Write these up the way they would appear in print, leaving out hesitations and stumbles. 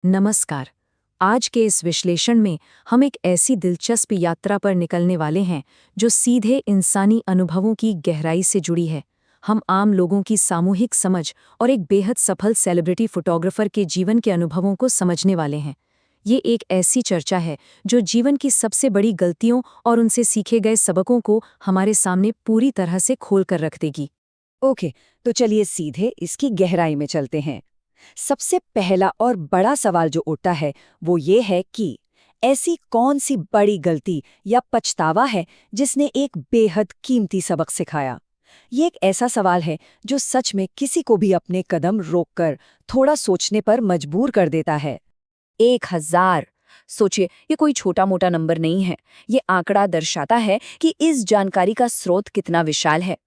नमस्कार। आज के इस विश्लेषण में हम एक ऐसी दिलचस्प यात्रा पर निकलने वाले हैं जो सीधे इंसानी अनुभवों की गहराई से जुड़ी है। हम आम लोगों की सामूहिक समझ और एक बेहद सफल सेलिब्रिटी फोटोग्राफर के जीवन के अनुभवों को समझने वाले हैं। ये एक ऐसी चर्चा है जो जीवन की सबसे बड़ी गलतियों और उनसे सीखे गए सबकों को हमारे सामने पूरी तरह से खोल कर रख देगी। ओके, तो चलिए सीधे इसकी गहराई में चलते हैं। सबसे पहला और बड़ा सवाल जो उठता है वो ये है कि ऐसी कौन सी बड़ी गलती या पछतावा है जिसने एक बेहद कीमती सबक सिखाया। ये एक ऐसा सवाल है जो सच में किसी को भी अपने कदम रोककर थोड़ा सोचने पर मजबूर कर देता है। 1000। सोचिए, ये कोई छोटा मोटा नंबर नहीं है। ये आंकड़ा दर्शाता है कि इस जानकारी का स्रोत कितना विशाल है।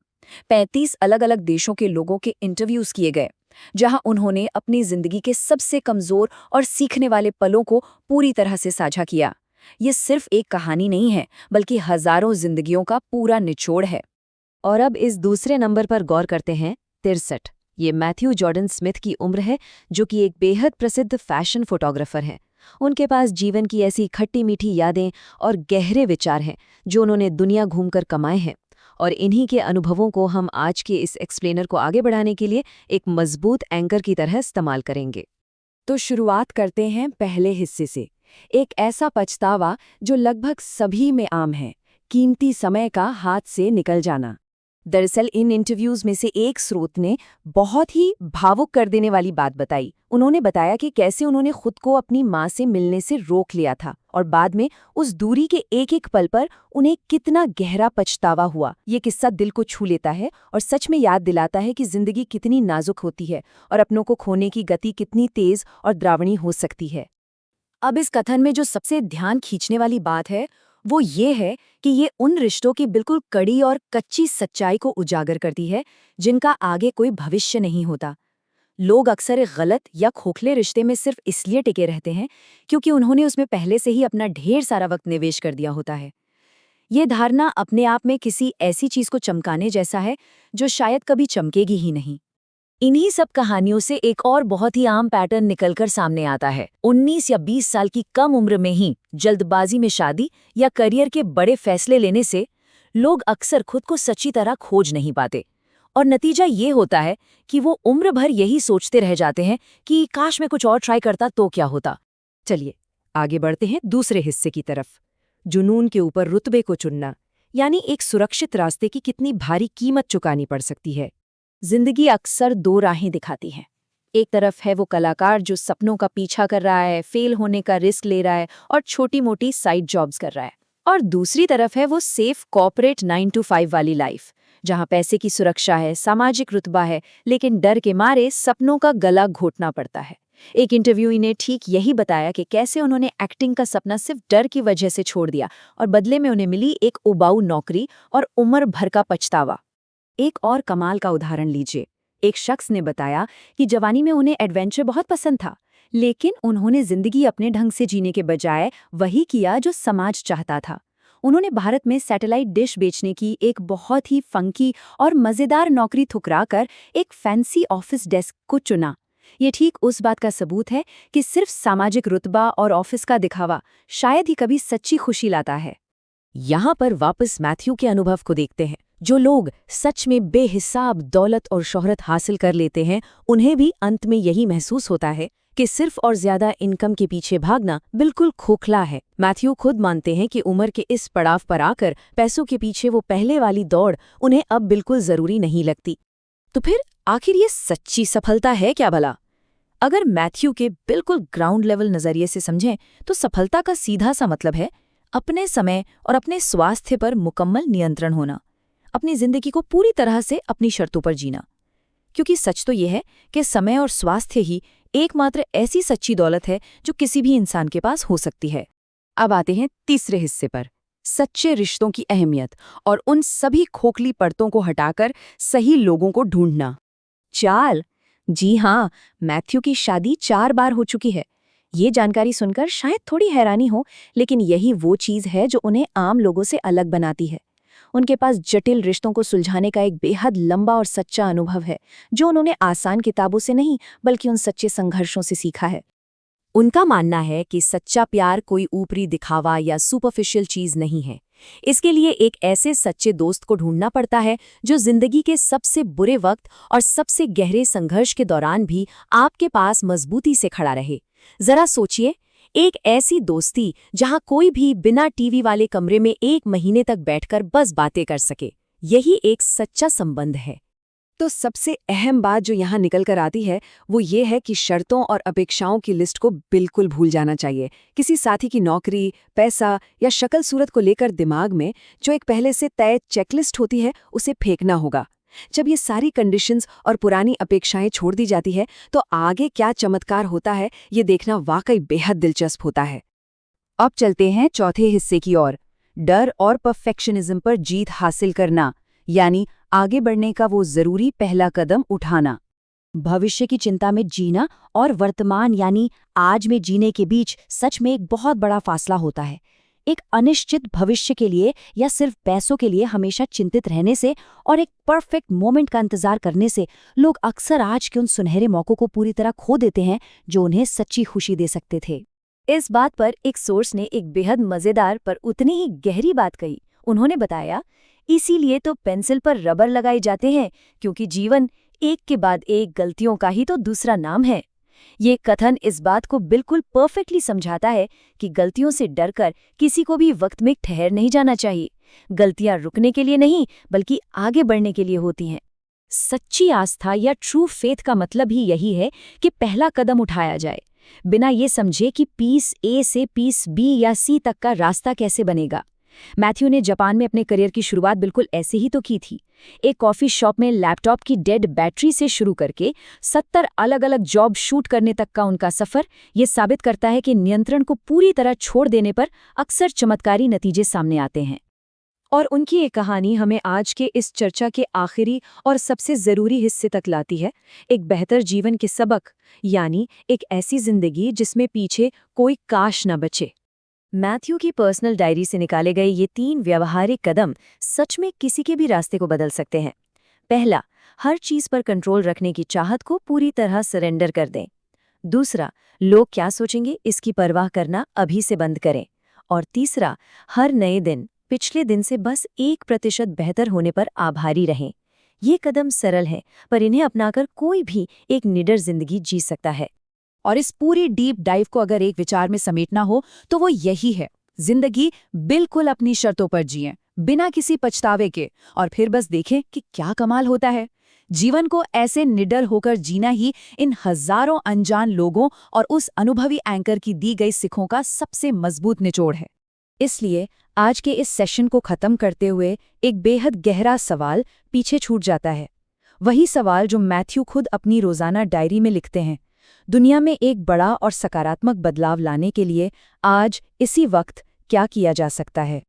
35 अलग अलग देशों के लोगों के इंटरव्यूज किए गए, जहां उन्होंने अपनी जिंदगी के सबसे कमजोर और सीखने वाले पलों को पूरी तरह से साझा किया। ये सिर्फ एक कहानी नहीं है, बल्कि हजारों जिंदगियों का पूरा निचोड़ है। और अब इस दूसरे नंबर पर गौर करते हैं, 63। ये मैथ्यू जॉर्डन स्मिथ की उम्र है, जो कि एक बेहद प्रसिद्ध फैशन फोटोग्राफर हैं। उनके पास जीवन की ऐसी खट्टी मीठी यादें और गहरे विचार हैं जो उन्होंने दुनिया घूमकर कमाए हैं। और इन्हीं के अनुभवों को हम आज के इस एक्सप्लेनर को आगे बढ़ाने के लिए एक मजबूत एंकर की तरह इस्तेमाल करेंगे। तो शुरुआत करते हैं पहले हिस्से से। एक ऐसा पछतावा जो लगभग सभी में आम है, कीमती समय का हाथ से निकल जाना। दरअसल इन इंटरव्यूज में से एक स्रोत ने बहुत ही भावुक कर देने वाली बात बताई। उन्होंने बताया कि कैसे उन्होंने खुद को अपनी माँ से मिलने से रोक लिया था और बाद में उस दूरी के एक एक पल पर उन्हें कितना गहरा पछतावा हुआ। ये किस्सा दिल को छू लेता है और सच में याद दिलाता है कि जिंदगी कितनी नाजुक होती है और अपनों को खोने की गति कितनी तेज और द्रावणी हो सकती है। अब इस कथन में जो सबसे ध्यान खींचने वाली बात है वो ये है कि ये उन रिश्तों की बिल्कुल कड़ी और कच्ची सच्चाई को उजागर करती है जिनका आगे कोई भविष्य नहीं होता। लोग अक्सर एक गलत या खोखले रिश्ते में सिर्फ इसलिए टिके रहते हैं क्योंकि उन्होंने उसमें पहले से ही अपना ढेर सारा वक्त निवेश कर दिया होता है। ये धारणा अपने आप में किसी ऐसी चीज को चमकाने जैसा है जो शायद कभी चमकेगी ही नहीं। इन्हीं सब कहानियों से एक और बहुत ही आम पैटर्न निकलकर सामने आता है। 19 या 20 साल की कम उम्र में ही जल्दबाजी में शादी या करियर के बड़े फैसले लेने से लोग अक्सर खुद को सच्ची तरह खोज नहीं पाते और नतीजा ये होता है कि वो उम्र भर यही सोचते रह जाते हैं कि काश मैं कुछ और ट्राई करता तो क्या होता। चलिए आगे बढ़ते हैं दूसरे हिस्से की तरफ। जुनून के ऊपर रुतबे को चुनना, यानी एक सुरक्षित रास्ते की कितनी भारी कीमत चुकानी पड़ सकती है। जिंदगी अक्सर दो राहें दिखाती है। एक तरफ है वो कलाकार जो सपनों का पीछा कर रहा है, फेल होने का रिस्क ले रहा है और छोटी मोटी साइड जॉब्स कर रहा है। और दूसरी तरफ है वो सेफ कॉर्पोरेट 9 to 5 वाली लाइफ, जहां पैसे की सुरक्षा है, सामाजिक रुतबा है, लेकिन डर के मारे सपनों का गला घोटना पड़ता है। एक इंटरव्यूई ने ठीक यही बताया कि कैसे उन्होंने एक्टिंग का सपना सिर्फ डर की वजह से छोड़ दिया और बदले में उन्हें मिली एक उबाऊ नौकरी और उम्र भर का पछतावा। एक और कमाल का उदाहरण लीजिए। एक शख्स ने बताया कि जवानी में उन्हें एडवेंचर बहुत पसंद था, लेकिन उन्होंने जिंदगी अपने ढंग से जीने के बजाय वही किया जो समाज चाहता था। उन्होंने भारत में सैटेलाइट डिश बेचने की एक बहुत ही फंकी और मजेदार नौकरी ठुकराकर एक फैंसी ऑफिस डेस्क को चुना। ये ठीक उस बात का सबूत है कि सिर्फ सामाजिक रुतबा और ऑफिस का दिखावा शायद ही कभी सच्ची खुशी लाता है। यहाँ पर वापस मैथ्यू के अनुभव को देखते हैं। जो लोग सच में बेहिसाब दौलत और शोहरत हासिल कर लेते हैं, उन्हें भी अंत में यही महसूस होता है कि सिर्फ और ज्यादा इनकम के पीछे भागना बिल्कुल खोखला है। मैथ्यू खुद मानते हैं कि उम्र के इस पड़ाव पर आकर पैसों के पीछे वो पहले वाली दौड़ उन्हें अब बिल्कुल जरूरी नहीं लगती। तो फिर आखिर ये सच्ची सफलता है क्या भला? अगर मैथ्यू के बिल्कुल ग्राउंड लेवल नजरिए से समझें तो सफलता का सीधा सा मतलब है अपने समय और अपने स्वास्थ्य पर मुकम्मल नियंत्रण होना, अपनी जिंदगी को पूरी तरह से अपनी शर्तों पर जीना। क्योंकि सच तो यह है कि समय और स्वास्थ्य ही एकमात्र ऐसी सच्ची दौलत है जो किसी भी इंसान के पास हो सकती है। अब आते हैं तीसरे हिस्से पर, सच्चे रिश्तों की अहमियत और उन सभी खोखली परतों को हटाकर सही लोगों को ढूंढना। चाल, जी हाँ, मैथ्यू की शादी 4 बार हो चुकी है। ये जानकारी सुनकर शायद थोड़ी हैरानी हो, लेकिन यही वो चीज़ है जो उन्हें आम लोगों से अलग बनाती है। उनके पास जटिल रिश्तों को सुलझाने का एक बेहद लंबा और सच्चा अनुभव है, जो उन्होंने आसान किताबों से नहीं बल्कि उन सच्चे संघर्षों से सीखा है। उनका मानना है कि सच्चा प्यार कोई ऊपरी दिखावा या सुपरफिशियल चीज नहीं है। इसके लिए एक ऐसे सच्चे दोस्त को ढूंढना पड़ता है जो जिंदगी के सबसे बुरे वक्त और सबसे गहरे संघर्ष के दौरान भी आपके पास मजबूती से खड़ा रहे। जरा सोचिए, एक ऐसी दोस्ती जहां कोई भी बिना टीवी वाले कमरे में 1 महीने तक बैठकर बस बातें कर सके। यही एक सच्चा संबंध है। तो सबसे अहम बात जो यहाँ निकल कर आती है वो ये है कि शर्तों और अपेक्षाओं की लिस्ट को बिल्कुल भूल जाना चाहिए। किसी साथी की नौकरी, पैसा या शक्ल सूरत को लेकर दिमाग में जो एक पहले से तय चेकलिस्ट होती है उसे फेंकना होगा। जब ये सारी कंडीशंस और पुरानी अपेक्षाएं छोड़ दी जाती है तो आगे क्या चमत्कार होता है ये देखना वाकई बेहद दिलचस्प होता है। अब चलते हैं चौथे हिस्से की ओर, डर और परफेक्शनिज्म पर जीत हासिल करना, यानी आगे बढ़ने का वो जरूरी पहला कदम उठाना। भविष्य की चिंता में जीना और वर्तमान यानी आज में जीने के बीच सच में एक बहुत बड़ा फासला होता है। एक अनिश्चित भविष्य के लिए या सिर्फ पैसों के लिए हमेशा चिंतित रहने से और एक परफेक्ट मोमेंट का इंतजार करने से लोग अक्सर आज के उन सुनहरे मौकों को पूरी तरह खो देते हैं जो उन्हें सच्ची खुशी दे सकते थे। इस बात पर एक सोर्स ने एक बेहद मजेदार पर उतनी ही गहरी बात कही। उन्होंने बताया, इसीलिए तो पेंसिल पर रबर लगाए जाते हैं, क्योंकि जीवन एक के बाद एक गलतियों का ही तो दूसरा नाम है। ये कथन इस बात को बिल्कुल परफेक्टली समझाता है कि गलतियों से डरकर किसी को भी वक्त में ठहर नहीं जाना चाहिए। गलतियां रुकने के लिए नहीं, बल्कि आगे बढ़ने के लिए होती हैं। सच्ची आस्था या ट्रू फेथ का मतलब ही यही है कि पहला कदम उठाया जाए, बिना ये समझे कि पीस ए से पीस बी या सी तक का रास्ता कैसे बनेगा। मैथ्यू ने जापान में अपने करियर की शुरुआत बिल्कुल ऐसे ही तो की थी। एक कॉफी शॉप में लैपटॉप की डेड बैटरी से शुरू करके 70 अलग अलग जॉब शूट करने तक का उनका सफ़र ये साबित करता है कि नियंत्रण को पूरी तरह छोड़ देने पर अक्सर चमत्कारी नतीजे सामने आते हैं। और उनकी ये कहानी हमें आज के इस चर्चा के आखिरी और सबसे ज़रूरी हिस्से तक लाती है, एक बेहतर जीवन के सबक, यानी एक ऐसी जिंदगी जिसमें पीछे कोई काश न बचे। मैथ्यू की पर्सनल डायरी से निकाले गए ये 3 व्यवहारिक कदम सच में किसी के भी रास्ते को बदल सकते हैं। पहला, हर चीज पर कंट्रोल रखने की चाहत को पूरी तरह सरेंडर कर दें। दूसरा, लोग क्या सोचेंगे इसकी परवाह करना अभी से बंद करें। और तीसरा, हर नए दिन पिछले दिन से बस 1% बेहतर होने पर आभारी रहें। ये कदम सरल है, पर इन्हें अपनाकर कोई भी एक निडर जिंदगी जी सकता है। और इस पूरी डीप डाइव को अगर एक विचार में समेटना हो तो वो यही है, जिंदगी बिल्कुल अपनी शर्तों पर जिएं, बिना किसी पछतावे के, और फिर बस देखें कि क्या कमाल होता है। जीवन को ऐसे निडर होकर जीना ही इन हजारों अनजान लोगों और उस अनुभवी एंकर की दी गई सिखों का सबसे मजबूत निचोड़ है। इसलिए आज के इस सेशन को खत्म करते हुए एक बेहद गहरा सवाल पीछे छूट जाता है। वही सवाल जो मैथ्यू खुद अपनी रोजाना डायरी में लिखते हैं। दुनिया में एक बड़ा और सकारात्मक बदलाव लाने के लिए आज इसी वक्त क्या किया जा सकता है?